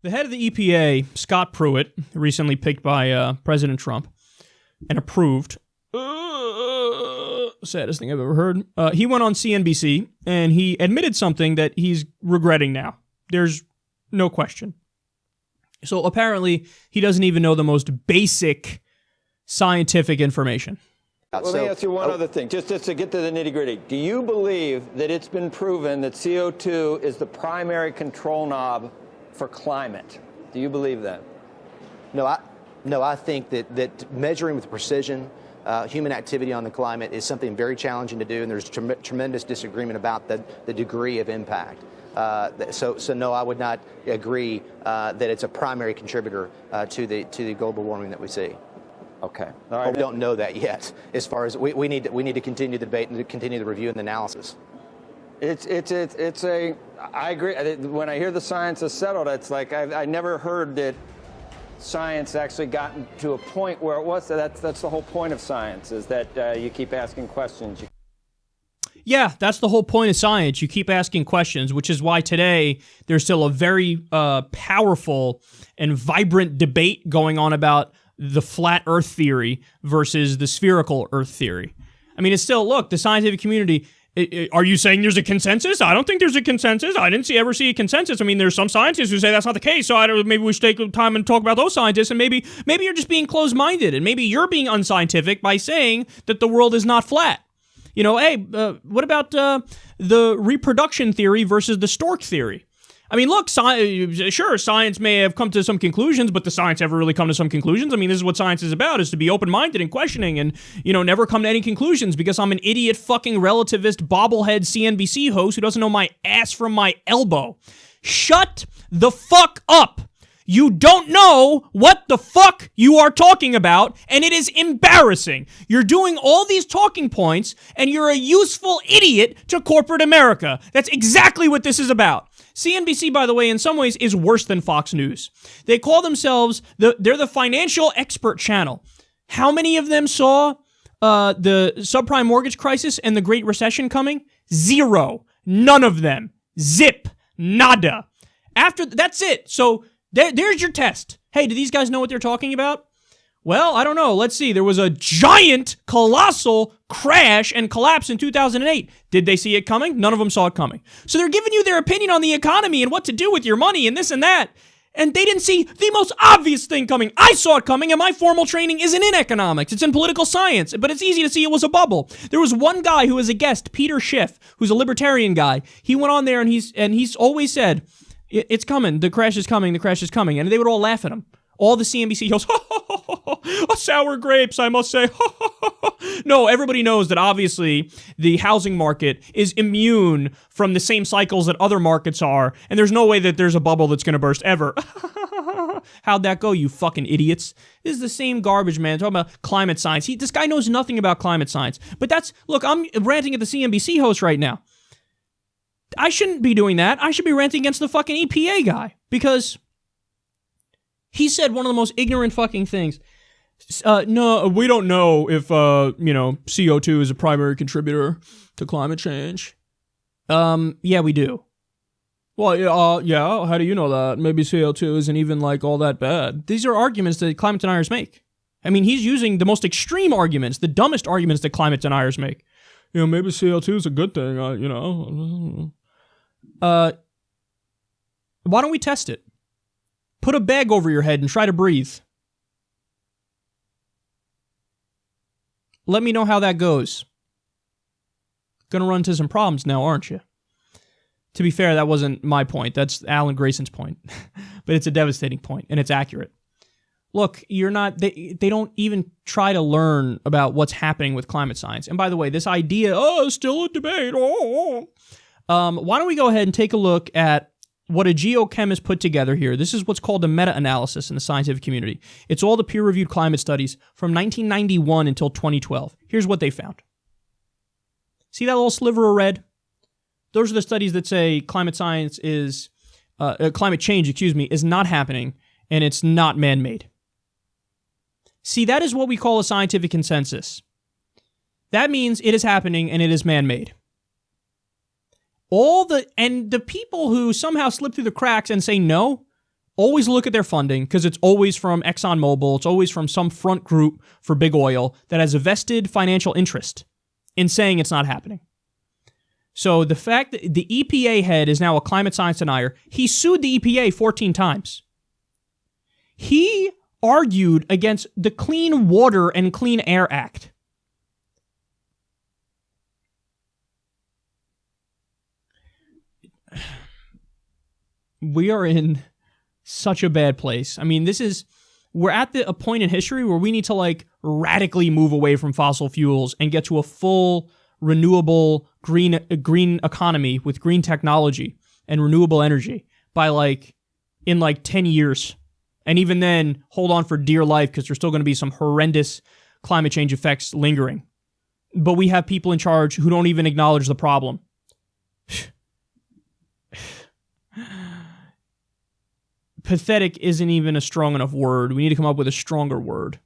The head of the EPA, Scott Pruitt, recently picked by President Trump and approved, saddest thing I've ever heard, he went on CNBC and he admitted something that he's regretting now. There's no question. So apparently he doesn't even know the most basic scientific information. Let me ask you one other thing, just to get to the nitty-gritty. Do you believe that it's been proven that CO2 is the primary control knob for climate? Do you believe that? No, I think that measuring with precision human activity on the climate is something very challenging to do, and there's tremendous disagreement about the degree of impact. So no, I would not agree that it's a primary contributor to the global warming that we see. Okay. All right. But we don't know that yet. As far as we need to continue the debate and to continue the review and the analysis. I agree. When I hear the science is settled, it's like I never heard that science actually gotten to a point where it was. That's the whole point of science, is that you keep asking questions. Yeah, that's the whole point of science. You keep asking questions, which is why today there's still a very powerful and vibrant debate going on about the flat Earth theory versus the spherical Earth theory. I mean, it's still, look, the scientific community, are you saying there's a consensus? I don't think there's a consensus. I didn't ever see a consensus. I mean, there's some scientists who say that's not the case, so maybe we should take time and talk about those scientists, and maybe you're just being closed-minded, and maybe you're being unscientific by saying that the world is not flat. You know, hey, what about the reproduction theory versus the stork theory? I mean, look, sure, science may have come to some conclusions, but does science ever really come to some conclusions? I mean, this is what science is about, is to be open-minded and questioning and, never come to any conclusions because I'm an idiot fucking relativist bobblehead CNBC host who doesn't know my ass from my elbow. Shut the fuck up. You don't know what the fuck you are talking about, and it is embarrassing. You're doing all these talking points, and you're a useful idiot to corporate America. That's exactly what this is about. CNBC, by the way, in some ways is worse than Fox News. They call themselves, they're the financial expert channel. How many of them saw the subprime mortgage crisis and the Great Recession coming? Zero. None of them. Zip. Nada. That's it. So there's your test. Hey, do these guys know what they're talking about? Well, I don't know. Let's see. There was a giant, colossal crash and collapse in 2008. Did they see it coming? None of them saw it coming. So they're giving you their opinion on the economy and what to do with your money and this and that. And they didn't see the most obvious thing coming. I saw it coming, and my formal training isn't in economics. It's in political science, but it's easy to see it was a bubble. There was one guy who was a guest, Peter Schiff, who's a libertarian guy. He went on there, and he's always said, it's coming, the crash is coming, and they would all laugh at him. All the CNBC hosts, sour grapes, I must say. No, everybody knows that obviously the housing market is immune from the same cycles that other markets are, and there's no way that there's a bubble that's going to burst ever. How'd that go, you fucking idiots? This is the same garbage, man. Talking about climate science. This guy knows nothing about climate science. But look, I'm ranting at the CNBC host right now. I shouldn't be doing that. I should be ranting against the fucking EPA guy, because he said one of the most ignorant fucking things. No, we don't know if, CO2 is a primary contributor to climate change. Yeah, we do. Well, yeah, how do you know that? Maybe CO2 isn't even, all that bad. These are arguments that climate deniers make. I mean, he's using the most extreme arguments, the dumbest arguments that climate deniers make. Maybe CO2 is a good thing, Why don't we test it? Put a bag over your head and try to breathe. Let me know how that goes. Gonna run into some problems now, aren't you? To be fair, that wasn't my point. That's Alan Grayson's point. But it's a devastating point, and it's accurate. Look, they don't even try to learn about what's happening with climate science. And by the way, this idea, still a debate. Why don't we go ahead and take a look at what a geochemist put together here. This is what's called a meta-analysis in the scientific community. It's all the peer-reviewed climate studies from 1991 until 2012. Here's what they found. See that little sliver of red? Those are the studies that say climate change is not happening, and it's not man-made. See, that is what we call a scientific consensus. That means it is happening and it is man-made. The people who somehow slip through the cracks and say no always look at their funding, because it's always from ExxonMobil, it's always from some front group for big oil that has a vested financial interest in saying it's not happening. So the fact that the EPA head is now a climate science denier, he sued the EPA 14 times. He argued against the Clean Water and Clean Air Act. We are in such a bad place. I mean, we're at a point in history where we need to like radically move away from fossil fuels and get to a full renewable green economy with green technology and renewable energy by in 10 years. And even then, hold on for dear life, because there's still going to be some horrendous climate change effects lingering. But we have people in charge who don't even acknowledge the problem. Pathetic isn't even a strong enough word. We need to come up with a stronger word.